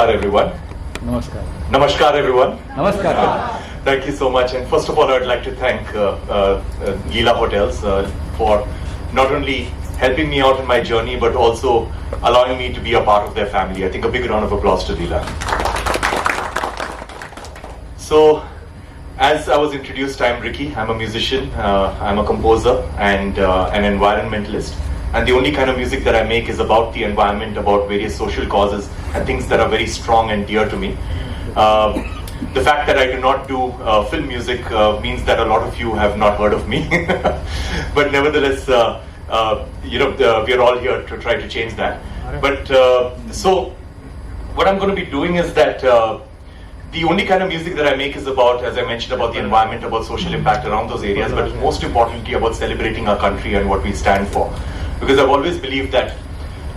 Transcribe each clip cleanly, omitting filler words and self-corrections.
Namaskar everyone. Namaskar. Namaskar everyone. Namaskar. Thank you so much. And first of all, I'd like to thank Leela Hotels for not only helping me out in my journey, but also allowing me to be a part of their family. I think a big round of applause to Leela. So, as I was introduced, I'm Ricky. I'm a musician, I'm a composer and an environmentalist. And the only kind of music that I make is about the environment, about various social causes and things that are very strong and dear to me. The fact that I do not do film music means that a lot of you have not heard of me. But nevertheless, we are all here to try to change that. But so what I'm going to be doing is that the only kind of music that I make is about, as I mentioned, about the environment, about social impact around those areas, but most importantly about celebrating our country and what we stand for. Because I've always believed that,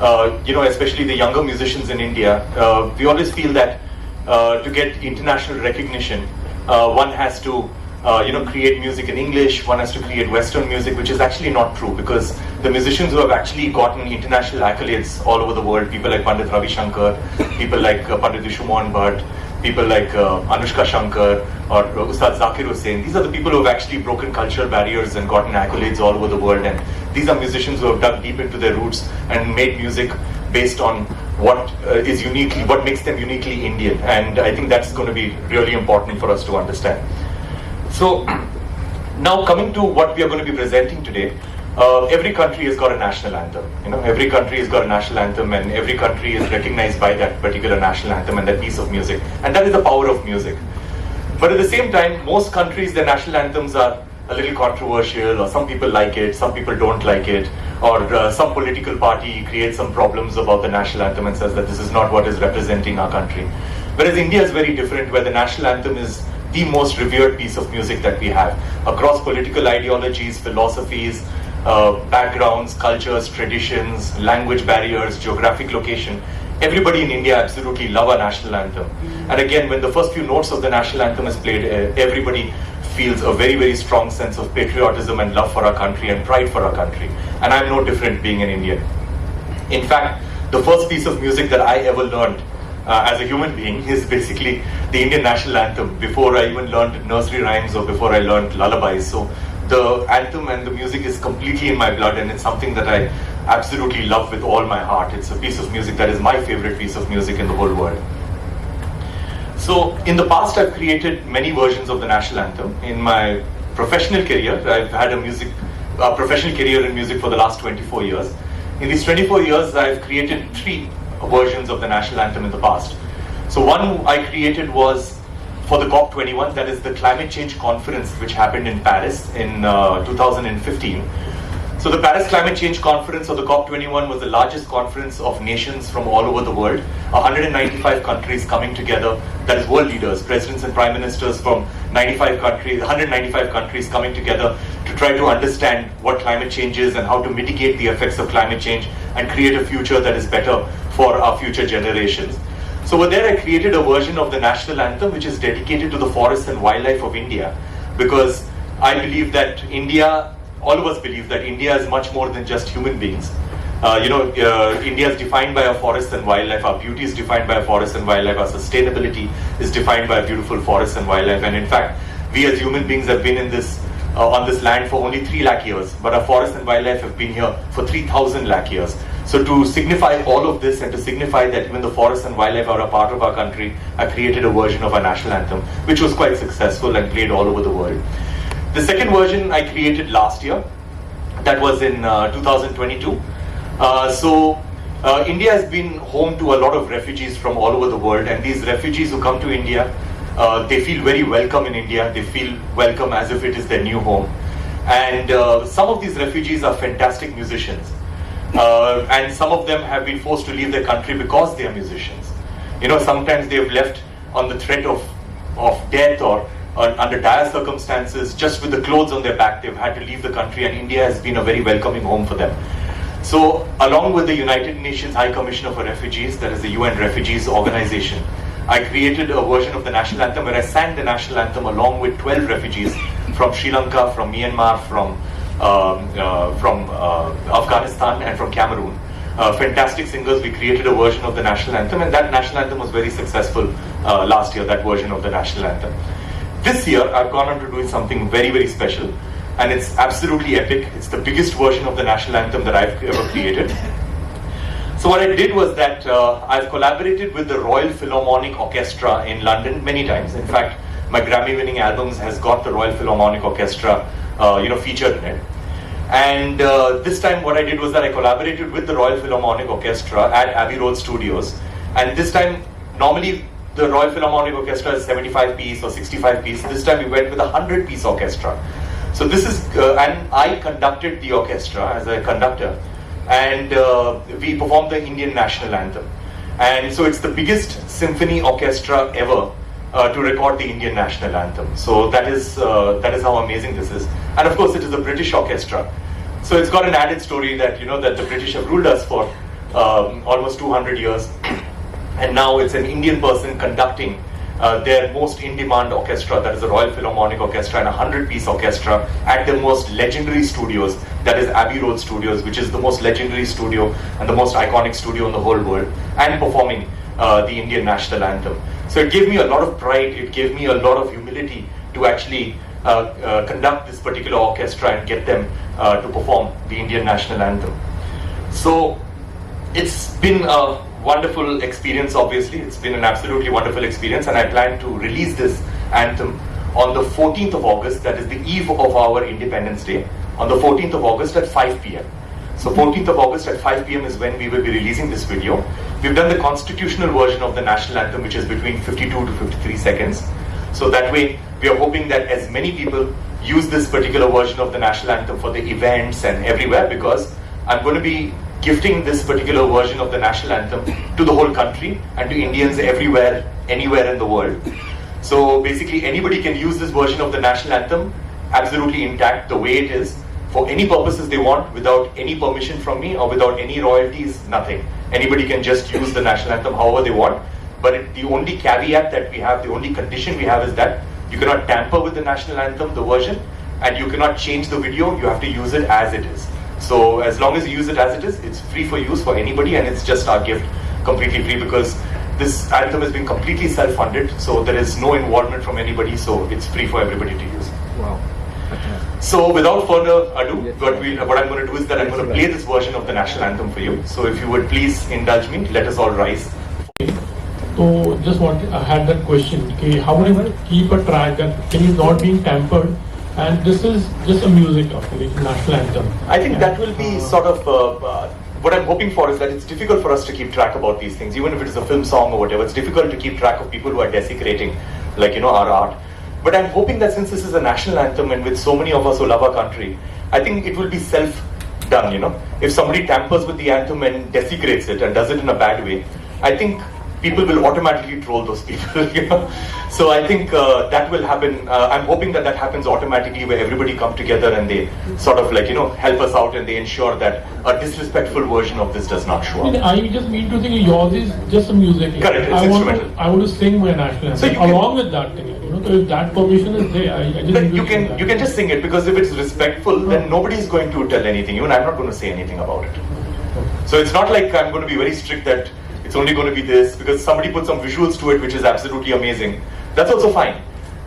especially the younger musicians in India, we always feel that to get international recognition, one has to create music in English, one has to create Western music, which is actually not true, because the musicians who have actually gotten international accolades all over the world, people like Pandit Ravi Shankar, people like Pandit Vishwamohan Bhatt, people like Anushka Shankar or Ustad Zakir Hussain, these are the people who have actually broken cultural barriers and gotten accolades all over the world. And these are musicians who have dug deep into their roots and made music based on what makes them uniquely Indian. And I think that's going to be really important for us to understand. So now coming to what we are going to be presenting today, every country has got a national anthem. Every country has got a national anthem, and every country is recognized by that particular national anthem and that piece of music. And that is the power of music. But at the same time, most countries, their national anthems are a little controversial, or some people like it, some people don't like it, or some political party creates some problems about the national anthem and says that this is not what is representing our country. Whereas India is very different, where the national anthem is the most revered piece of music that we have. Across political ideologies, philosophies, backgrounds, cultures, traditions, language barriers, geographic location, everybody in India absolutely love our national anthem. And again, when the first few notes of the national anthem is played, everybody feels a very, very strong sense of patriotism and love for our country and pride for our country. And I'm no different being an Indian. In fact, the first piece of music that I ever learned as a human being is basically the Indian national anthem, before I even learned nursery rhymes or before I learned lullabies. So the anthem and the music is completely in my blood, and it's something that I absolutely love with all my heart. It's a piece of music that is my favorite piece of music in the whole world. So in the past, I've created many versions of the national anthem. In my professional career, I've had a professional career in music for the last 24 years. In these 24 years, I've created 3 versions of the national anthem in the past. So one I created was for the COP21, that is the climate change conference which happened in Paris in 2015. So the Paris Climate Change Conference, or the COP21, was the largest conference of nations from all over the world. 195 countries coming together, that is world leaders, presidents and prime ministers from 195 countries coming together to try to understand what climate change is and how to mitigate the effects of climate change and create a future that is better for our future generations. So over there I created a version of the national anthem which is dedicated to the forests and wildlife of India, because I believe that all of us believe that India is much more than just human beings. India is defined by our forests and wildlife, our beauty is defined by our forests and wildlife, our sustainability is defined by beautiful forests and wildlife. And in fact, we as human beings have been in this on this land for only 3 lakh years, but our forests and wildlife have been here for 3,000 lakh years. So to signify all of this and to signify that even the forests and wildlife are a part of our country, I created a version of our national anthem, which was quite successful and played all over the world. The second version I created last year, that was in 2022. India has been home to a lot of refugees from all over the world, and these refugees who come to India, they feel very welcome in India. They feel welcome as if it is their new home. And some of these refugees are fantastic musicians. And some of them have been forced to leave their country because they are musicians. Sometimes they have left on the threat of death or under dire circumstances, just with the clothes on their back. They've had to leave the country, and India has been a very welcoming home for them. So along with the United Nations High Commissioner for Refugees, that is the UN Refugees Organization, I created a version of the national anthem where I sang the national anthem along with 12 refugees from Sri Lanka, from Myanmar, from Afghanistan and from Cameroon. fantastic singers, we created a version of the national anthem, and that national anthem was very successful last year, that version of the national anthem. This year, I've gone on to do something very, very special, and it's absolutely epic. It's the biggest version of the national anthem that I've ever created. So what I did was that I've collaborated with the Royal Philharmonic Orchestra in London many times. In fact, my Grammy-winning albums has got the Royal Philharmonic Orchestra, featured in it. And this time what I did was that I collaborated with the Royal Philharmonic Orchestra at Abbey Road Studios. And this time, normally the Royal Philharmonic Orchestra is 75-piece or 65-piece. This time we went with a 100-piece orchestra. So this is, and I conducted the orchestra as a conductor. And we performed the Indian national anthem. And so it's the biggest symphony orchestra ever to record the Indian national anthem. So that is how amazing this is. And of course it is a British orchestra. So it's got an added story that, that the British have ruled us for almost 200 years. And now it's an Indian person conducting their most in-demand orchestra, that is the Royal Philharmonic Orchestra, and a 100-piece orchestra at their most legendary studios, that is Abbey Road Studios, which is the most legendary studio and the most iconic studio in the whole world, and performing the Indian national anthem. So it gave me a lot of pride, it gave me a lot of humility to actually conduct this particular orchestra and get them to perform the Indian national anthem. So it's been a wonderful experience, obviously. It's been an absolutely wonderful experience, and I plan to release this anthem on the 14th of August, that is the eve of our Independence Day, on the 14th of August at 5 p.m. So 14th of August at 5 p.m. is when we will be releasing this video. We've done the constitutional version of the national anthem, which is between 52 to 53 seconds. So that way, we are hoping that as many people use this particular version of the national anthem for the events and everywhere, because I'm going to be gifting this particular version of the national anthem to the whole country and to Indians everywhere, anywhere in the world. So basically anybody can use this version of the national anthem absolutely intact, the way it is, for any purposes they want, without any permission from me or without any royalties, nothing. Anybody can just use the national anthem however they want. But the only caveat that we have, the only condition we have is that you cannot tamper with the national anthem, the version, and you cannot change the video. You have to use it as it is. So as long as you use it as it is, it's free for use for anybody, and it's just our gift, completely free, because this anthem has been completely self-funded, so there is no involvement from anybody, so it's free for everybody to use. Wow. So without further ado, what I'm going to do is that I'm going to play this version of the national anthem for you. So if you would please indulge me, let us all rise. So just I had that question, okay, how would you keep a track that can not being tampered? And this is just a music of the national anthem. I think that will be sort of, what I'm hoping for is that it's difficult for us to keep track about these things, even if it is a film song or whatever. It's difficult to keep track of people who are desecrating, our art. But I'm hoping that since this is a national anthem, and with so many of us who love our country, I think it will be self-done, If somebody tampers with the anthem and desecrates it and does it in a bad way, I think people will automatically troll those people, So I think that will happen. I'm hoping that happens automatically, where everybody come together and they sort of help us out, and they ensure that a disrespectful version of this does not show up. I just mean to think yours is just a music. Correct, it's instrumental. I want to sing my national anthem along with that thing, So if that permission is there, I just you can just sing it, because if it's respectful, then nobody is going to tell anything. Even I'm not going to say anything about it. So it's not like I'm going to be very strict that it's only going to be this, because somebody put some visuals to it, which is absolutely amazing. That's also fine.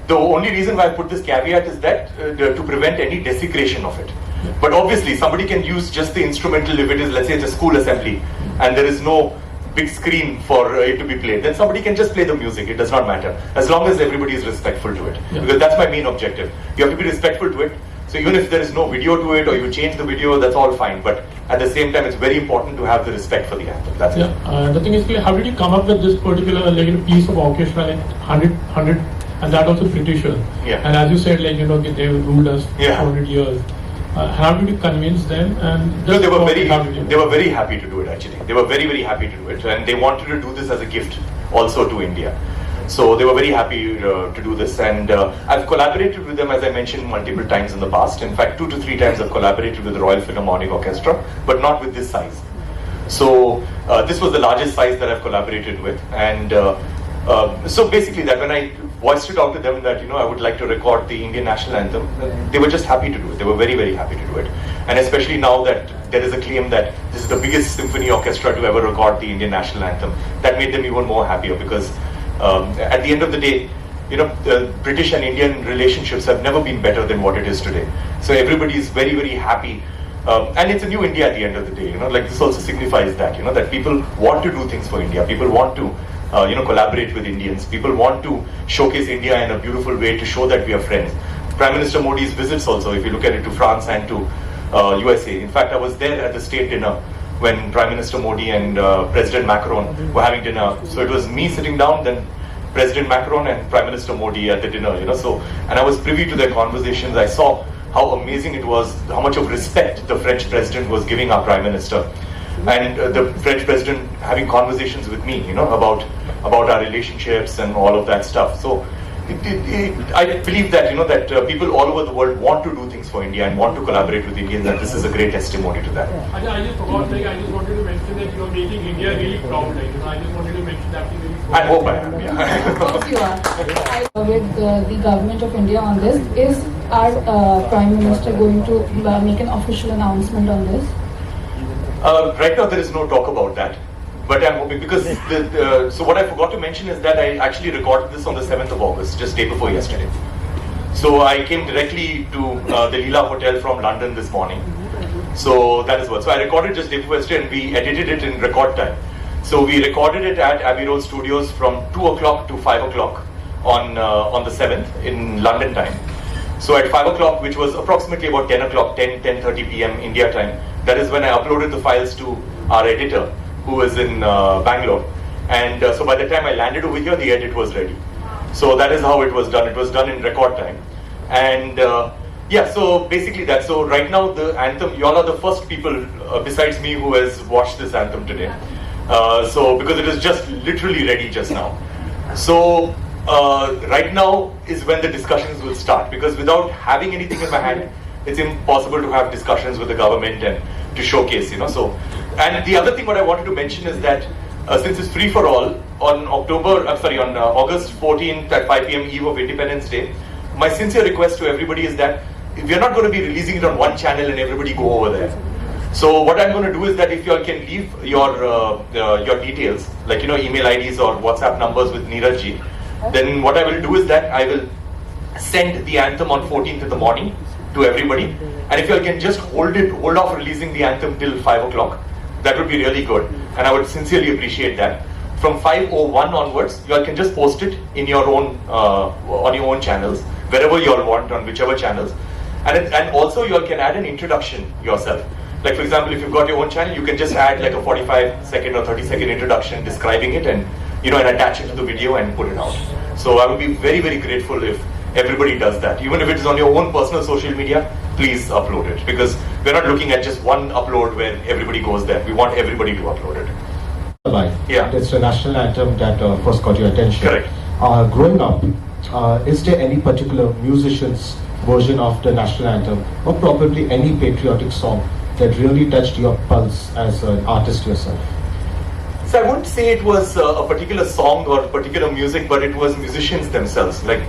The only reason why I put this caveat is that to prevent any desecration of it. But obviously, somebody can use just the instrumental if it is, let's say, it's a school assembly, and there is no big screen for it to be played. Then somebody can just play the music. It does not matter, as long as everybody is respectful to it. Because that's my main objective. You have to be respectful to it. So even if there is no video to it, or you change the video, that's all fine. But at the same time, it's very important to have the respect for the anthem. That's it. The thing is, how did you come up with this particular piece of orchestra, 100, and that also British? Yeah. And as you said, they ruled us for 100 years. How did you convince them? And no, they were very happy to do it. Actually, they were very, very happy to do it, and they wanted to do this as a gift also to India. So they were very happy to do this, and I've collaborated with them, as I mentioned, multiple times in the past. In fact, 2 to 3 times I've collaborated with the Royal Philharmonic Orchestra, but not with this size. So this was the largest size that I've collaborated with, and so basically that when I voiced it out to them that I would like to record the Indian national anthem, they were just happy to do it. They were very, very happy to do it. And especially now that there is a claim that this is the biggest symphony orchestra to ever record the Indian national anthem, that made them even more happier, because at the end of the day, British and Indian relationships have never been better than what it is today. So everybody is very, very happy. And it's a new India at the end of the day, like this also signifies that, that people want to do things for India. People want to, collaborate with Indians. People want to showcase India in a beautiful way to show that we are friends. Prime Minister Modi's visits also, if you look at it, to France and to USA. In fact, I was there at the state dinner when Prime Minister Modi and President Macron were having dinner. So it was me sitting down, then President Macron and Prime Minister Modi at the dinner, and I was privy to their conversations. I saw how amazing it was, how much of respect the French President was giving our Prime Minister. And the French President having conversations with me, about our relationships and all of that stuff. So I believe that, that people all over the world want to do things for India and want to collaborate with Indians, and this is a great testimony to that. I just forgot, I just wanted to mention that you are making India really proud. I just wanted to mention that. I hope I am, yeah. Of course you are. With the government of India on this, is our Prime Minister going to make an official announcement on this? Right now there is no talk about that. But I'm hoping, because so what I forgot to mention is that I actually recorded this on the 7th of August, just day before yesterday. So I came directly to the Leela Hotel from London this morning. So that is what. So I recorded just day before yesterday, and we edited it in record time. So we recorded it at Abbey Road Studios from 2 o'clock to 5 o'clock on the 7th in London time. So at 5 o'clock, which was approximately about 10 o'clock, 10:30 p.m. India time, that is when I uploaded the files to our editor, who was in Bangalore. And so by the time I landed over here, the edit was ready. So that is how it was done. It was done in record time. And yeah, so basically that. So right now the anthem, you all are the first people besides me who has watched this anthem today. So because it is just literally ready just now. So right now is when the discussions will start, because without having anything in my hand, it's impossible to have discussions with the government and to showcase, So, and the other thing what I wanted to mention is that since it's free for all, on August 14th at 5 p.m. eve of Independence Day, my sincere request to everybody is that we are not going to be releasing it on one channel and everybody go over there. So what I'm going to do is that if you all can leave your details, like email IDs or WhatsApp numbers with Neeraj ji, then what I will do is that I will send the anthem on 14th in the morning to everybody, and if you all can just hold off releasing the anthem till 5 o'clock, that would be really good, and I would sincerely appreciate that. From 5:01 onwards, you all can just post it in your own on your own channels, wherever you all want, on whichever channels, and also you all can add an introduction yourself. Like for example, if you've got your own channel, you can just add like a 45-second or 30-second introduction describing it, and and attach it to the video and put it out. So I would be very, very grateful if everybody does that. Even if it is on your own personal social media, please upload it, because we're not looking at just one upload where everybody goes there. We want everybody to upload it. Yeah. It's the national anthem that first got your attention. Correct. Growing up, is there any particular musician's version of the national anthem, or probably any patriotic song that really touched your pulse as an artist yourself? So I wouldn't say it was a particular song or particular music, but it was musicians themselves. Like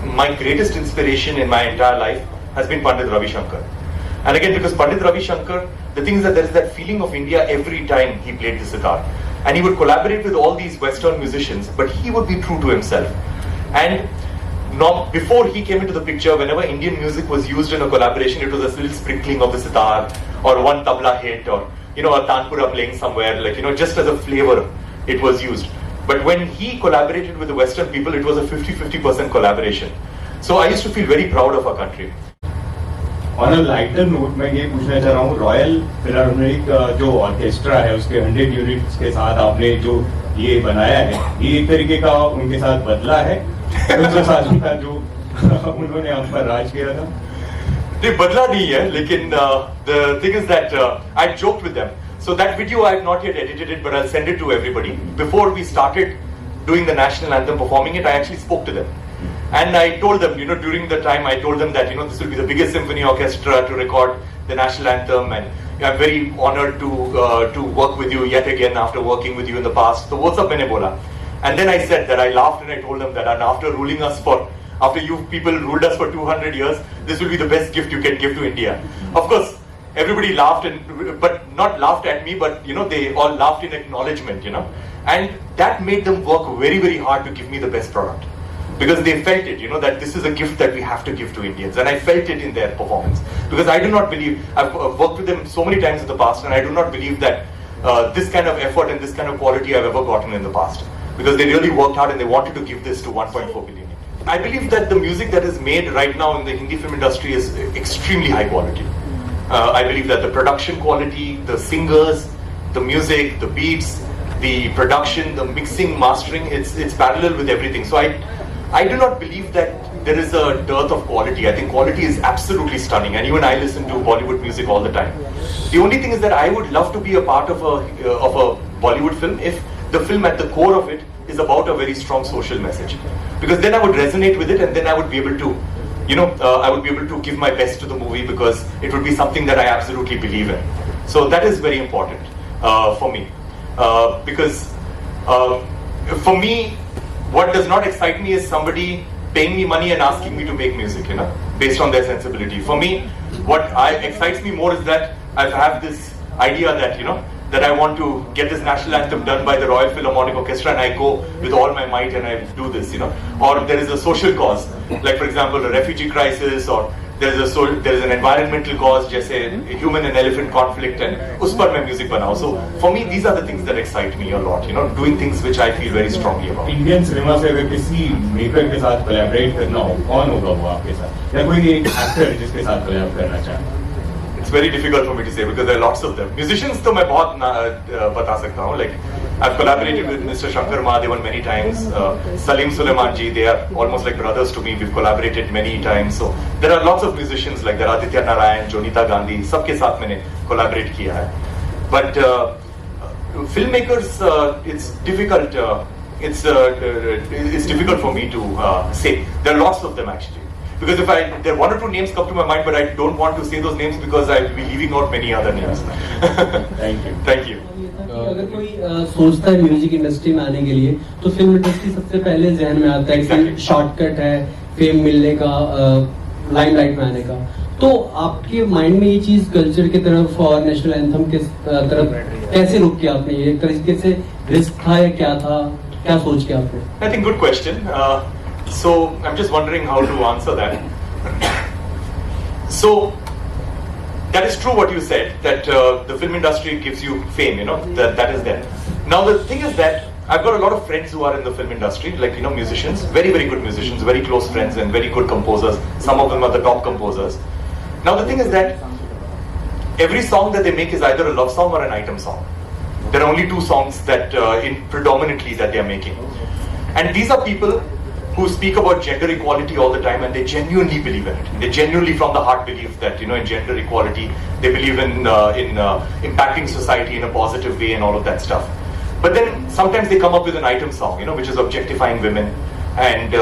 my greatest inspiration in my entire life has been Pandit Ravi Shankar. And again, because Pandit Ravi Shankar, the thing is that there is that feeling of India every time he played the sitar. And he would collaborate with all these Western musicians, but he would be true to himself. And before he came into the picture, whenever Indian music was used in a collaboration, it was a little sprinkling of the sitar, or one tabla hit, or a tanpura playing somewhere, like just as a flavor it was used. But when he collaborated with the Western people, it was a 50-50% collaboration. So I used to feel very proud of our country. On a lighter note, मैं ये पूछना चाह रहा हूँ, royal फिलार्मोनिक जो orchestra है उसके 100 units के साथ आपने जो ये बनाया है, ये एक तरीके का उनके साथ बदला है 200 साल का जो उन्होंने आप पर राज किया था? नहीं, बदला नहीं है, लेकिन the thing is that I joked with them. So that video I have not yet edited it, but I'll send it to everybody. Before we started doing the national anthem, performing it, I actually spoke to them. And I told them, during the time I told them that, this will be the biggest symphony orchestra to record the national anthem, and I'm very honored to work with you yet again after working with you in the past. So what's up, maine bola? And then I said that I laughed and I told them that, and after you people ruled us for 200 years, this will be the best gift you can give to India. Of course, everybody laughed, but not laughed at me, but they all laughed in acknowledgement, and that made them work very, very hard to give me the best product, because they felt it, that this is a gift that we have to give to Indians, and I felt it in their performance, because I do not believe, I've worked with them so many times in the past, and I do not believe that this kind of effort and this kind of quality I've ever gotten in the past, because they really worked hard and they wanted to give this to 1.4 billion. I believe that the music that is made right now in the Hindi film industry is extremely high quality. I believe that the production quality, the singers, the music, the beats, the production, the mixing, mastering, it's parallel with everything. So I do not believe that there is a dearth of quality. I think quality is absolutely stunning, and even I listen to Bollywood music all the time. The only thing is that I would love to be a part of a Bollywood film if the film at the core of it is about a very strong social message, because then I would resonate with it, and then I would be able to, I would be able to give my best to the movie, because it would be something that I absolutely believe in. So that is very important for me, because for me, what does not excite me is somebody paying me money and asking me to make music, based on their sensibility. For me, what excites me more is that I have this idea that, that I want to get this national anthem done by the Royal Philharmonic Orchestra, and I go with all my might and I do this, Or there is a social cause, like for example, a refugee crisis, or there is an environmental cause, जैसे human and elephant conflict, and उस पर मैं music बनाऊँ. So for me, these are the things that excite me a lot, doing things which I feel very strongly about. Indian cinema से अगर किसी maker के साथ collaborate करना हो, कौन होगा वो आपके साथ? या कोई एक actor जिसके साथ collaborate करना चाहे? It's very difficult for me to say because there are lots of them. Musicians तो मैं बहुत बता सकता हूँ. Like I've collaborated with Mr. Shankar Mahadevan many times. Salim Sulaiman ji, they are almost like brothers to me. We've collaborated many times. So there are lots of musicians like that. Aditya Narayan, Jonita Gandhi, सबके साथ मैंने collaborate किया है. But filmmakers, it's difficult. It's difficult for me to say. There are lots of them actually. Because there are one or two names come to my mind, but I don't want to say those names because I'll be leaving out many other names. Thank you. Thank you. अगर कोई सोचता है music industry में आने के लिए, तो film industry सबसे पहले जहन में आता है कि शॉर्टकट है फेम मिलने का, लाइमलाइट में आने का. तो आपके माइंड में ये चीज कल्चर की तरफ और नेशनल एंथम के तरफ कैसे रोक किया आपने? ये एक तरीके से रिस्क था या क्या था, क्या सोच के आपने? I think good question. So I'm just wondering how to answer that. So that is true what you said, that the film industry gives you fame, that is there. Now the thing is that I've got a lot of friends who are in the film industry, like musicians, very, very good musicians, very close friends and very good composers. Some of them are the top composers. Now the thing is that every song that they make is either a love song or an item song. There are only two songs that predominantly that they are making. And these are people who speak about gender equality all the time, and they genuinely believe in it. They genuinely from the heart believe that, in gender equality, they believe in impacting society in a positive way and all of that stuff. But then sometimes they come up with an item song, which is objectifying women, and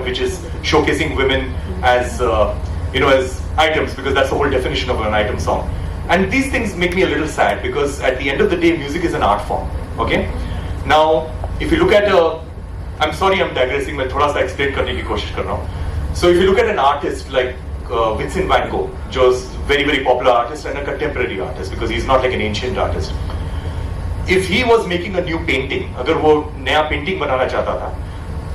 which is showcasing women as as items, because that's the whole definition of an item song. And these things make me a little sad, because at the end of the day, music is an art form. Okay. Now, if you look at I'm sorry, I'm digressing. मैं थोड़ा सा explain करने की कोशिश कर रहा हूँ. So if you look at an artist like Vincent van Gogh, जो is very, very popular artist and a contemporary artist, because he's not like an ancient artist. If he was making a new painting, अगर वो नया painting बनाना चाहता था,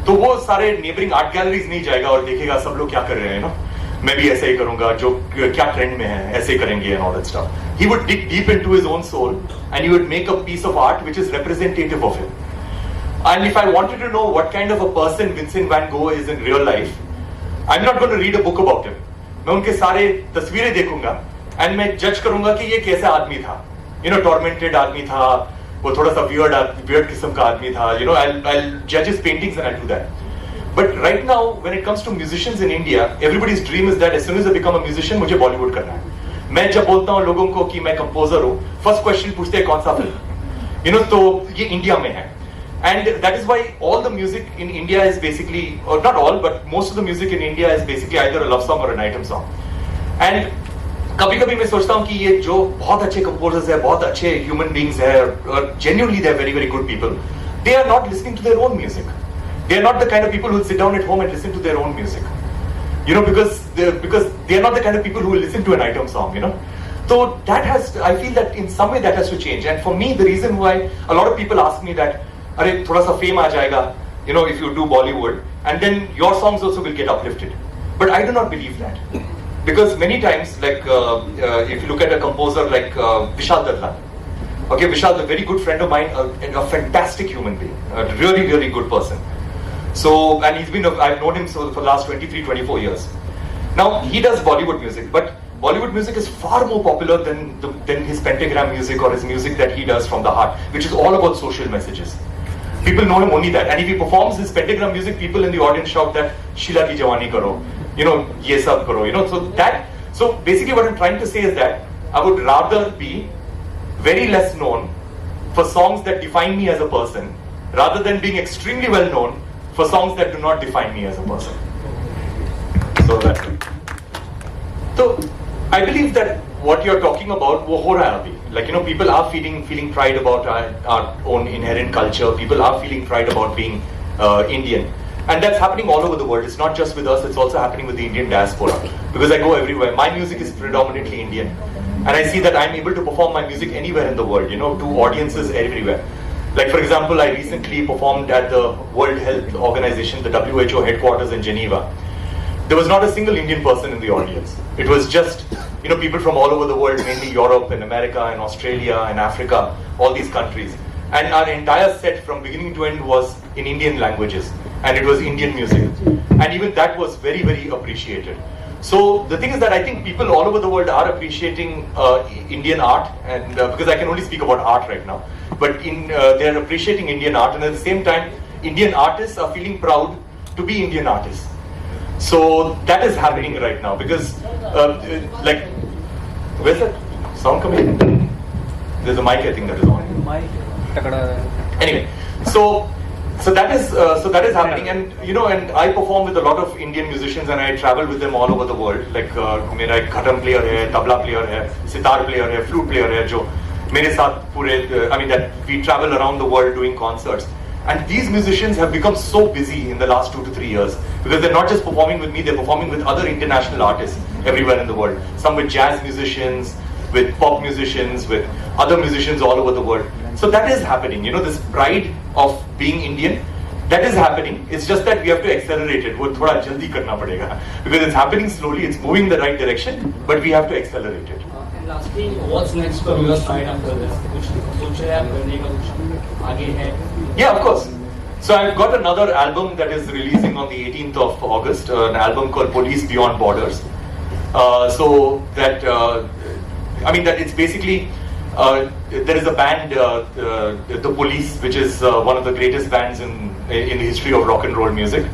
तो वो सारे neighboring art galleries नहीं जाएगा और देखेगा सब लोग क्या कर रहे हैं, मैं भी ऐसे ही करूँगा, जो क्या trend में है, ऐसे करेंगे and all that stuff. He would dig deep into his own soul and he would make a piece of art which is representative of him. And if I wanted to know what kind of a person Vincent van Gogh is in real life, I'm not going to read a book about him. मैं उनके सारे तस्वीरें देखूंगा and मैं जज करूंगा कि ये कैसा आदमी था. Tormented आदमी था, वो थोड़ा सा weird किस्म का आदमी था. I'll judge his paintings and I'll do that. But right now, when it comes to musicians in India, everybody's dream is that as soon as I become a musician, मुझे Bollywood करना है. मैं जब बोलता हूँ लोगों को कि मैं composer हूँ, first question पूछते हैं कौन सा film? तो ये इंडिया में है. And that is why all the music in India is basically, or not all, but most of the music in India is basically either a love song or an item song. And कभी-कभी मैं सोचता हूँ कि ये जो बहुत अच्छे composers हैं, बहुत अच्छे human beings हैं, genuinely they are very, very good people. They are not listening to their own music. They are not the kind of people who will sit down at home and listen to their own music. Because they are not the kind of people who will listen to an item song. So that has, I feel that in some way that has to change. And for me, the reason why a lot of people ask me that, "Arey, thoda sa fame aa jayega, you know, if you do Bollywood, and then your songs also will get uplifted." But I do not believe that, because many times, like if you look at a composer like Vishal Dadla, okay, Vishal, a very good friend of mine, a fantastic human being, a really, really good person. So, and he's been, I've known him for the last 23, 24 years. Now, he does Bollywood music, but Bollywood music is far more popular than his pentagram music or his music that he does from the heart, which is all about social messages. People know him only that. And if he performs his pentagram music, people in the audience shout that, "Sheila ki jawani karo," you know, "Ye sab karo," you know. So basically what I'm trying to say is that I would rather be very less known for songs that define me as a person, rather than being extremely well known for songs that do not define me as a person. So I believe that what you're talking about, wo ho raha hai abhi. Like, you know, people are feeling pride about our own inherent culture. People are feeling pride about being Indian. And that's happening all over the world. It's not just with us, it's also happening with the Indian diaspora. Because I go everywhere. My music is predominantly Indian. And I see that I'm able to perform my music anywhere in the world, you know, to audiences everywhere. Like, for example, I recently performed at the World Health Organization, the WHO headquarters in Geneva. There was not a single Indian person in the audience. It was just, you know, people from all over the world, mainly Europe and America and Australia and Africa, all these countries. And our entire set from beginning to end was in Indian languages. And it was Indian music. And even that was very, very appreciated. So the thing is that I think people all over the world are appreciating Indian art, and because I can only speak about art right now, but they're appreciating Indian art, and at the same time, Indian artists are feeling proud to be Indian artists. So that is happening right now, because like, where's that sound coming? There's a mic, I think, that is on. Anyway, so that is happening, and you know, and I perform with a lot of Indian musicians, and I travel with them all over the world. Like मेरा एक khatam player है, tabla player है, sitar player है, flute player है, जो मेरे साथ पूरे, I mean, that we travel around the world doing concerts. And these musicians have become so busy in the last 2 to 3 years, because they're not just performing with me, they're performing with other international artists everywhere in the world. Some with jazz musicians, with pop musicians, with other musicians all over the world. So that is happening, you know, this pride of being Indian, that is happening. It's just that we have to accelerate it. वो थोड़ा जल्दी करना पड़ेगा, because it's happening slowly, it's moving in the right direction, but we have to accelerate it. And lastly, what's next from your side after this? कुछ सोच रहे हैं आप करने का, कुछ आगे है? Yeah, of course. So I've got another album that is releasing on the 18th of August, an album called Police Beyond Borders. So that, I mean, that it's basically, there is a band, the Police, which is one of the greatest bands in the history of rock and roll music.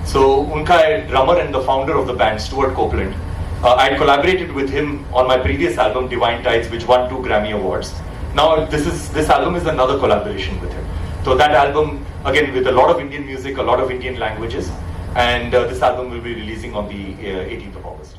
So unka drummer and the founder of the band, Stuart Copeland, I collaborated with him on my previous album, Divine Tides, which won 2 Grammy Awards. Now this album is another collaboration with him. So that album, again, with a lot of Indian music, a lot of Indian languages, and this album will be releasing on the 18th of August.